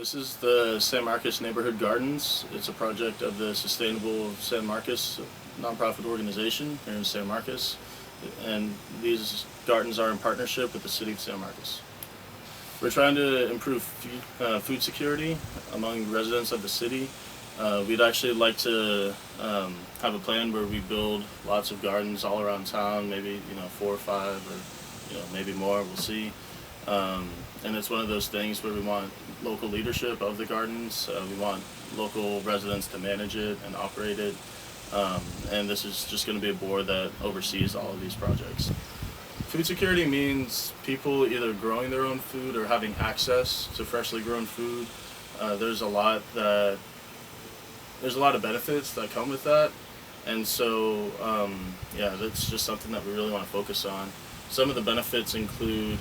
This is the San Marcos Neighborhood Gardens. It's a project of the Sustainable San Marcos nonprofit organization here in San Marcos, and these gardens are in partnership with the City of San Marcos. We're trying to improve food security among residents of the city. We'd actually like to have a plan where we build lots of gardens all around town, maybe 4 or 5 or maybe more, we'll see. And it's one of those things where we want local leadership of the gardens. We want local residents to manage it and operate it. And this is just going to be a board that oversees all of these projects. Food security means people either growing their own food or having access to freshly grown food. There's a lot of benefits that come with that, and so yeah, that's just something that we really want to focus on. Some of the benefits include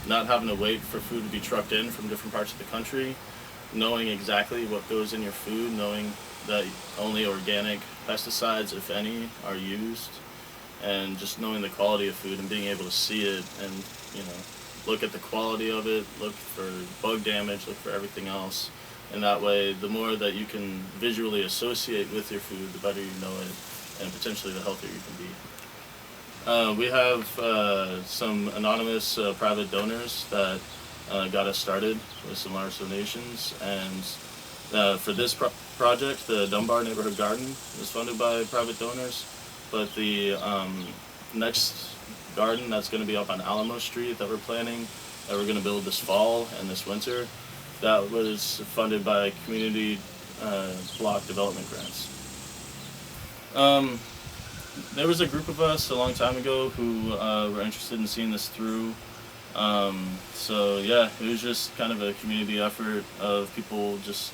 not having to wait for food to be trucked in from different parts of the country, knowing exactly what goes in your food, knowing that only organic pesticides, if any, are used, and just knowing the quality of food and being able to see it and look at the quality of it, look for bug damage, look for everything else. And that way, the more that you can visually associate with your food, the better you know it, and potentially the healthier you can be. We have some anonymous private donors that got us started with some large donations, and for this project, the Dunbar Neighborhood Garden is funded by private donors, but the next garden that's going to be up on Alamo Street that we're planning, that we're going to build this fall and this winter, that was funded by community block development grants. There was a group of us a long time ago who were interested in seeing this through. So yeah, it was just kind of a community effort of people just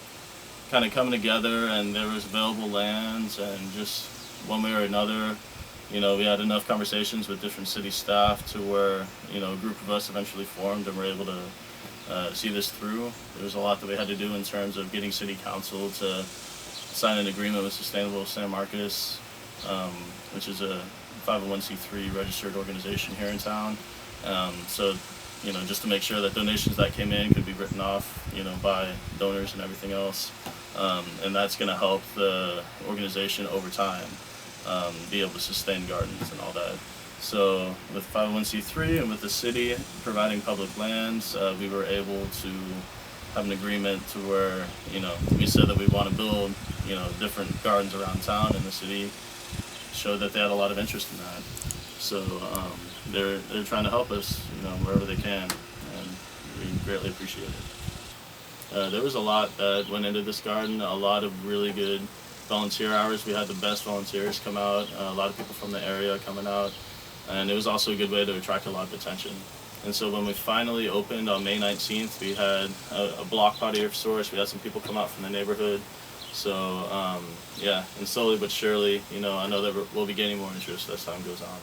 kind of coming together, and there was available lands, and just one way or another, we had enough conversations with different city staff to where, a group of us eventually formed and were able to see this through. There was a lot that we had to do in terms of getting city council to sign an agreement with Sustainable San Marcos, which is a 501c3 registered organization here in town. So, just to make sure that donations that came in could be written off, by donors and everything else. And that's going to help the organization over time be able to sustain gardens and all that. So with 501c3 and with the city providing public lands, we were able to have an agreement to where, we said that we want to build, different gardens around town, and the city showed that they had a lot of interest in that. So they're trying to help us, wherever they can, and we greatly appreciate it. There was a lot that went into this garden, a lot of really good volunteer hours. We had the best volunteers come out, a lot of people from the area coming out, and it was also a good way to attract a lot of attention. And so when we finally opened on May 19th, we had a block party of sorts. We had some people come out from the neighborhood. So yeah, and slowly but surely, I know that we'll be gaining more interest as time goes on.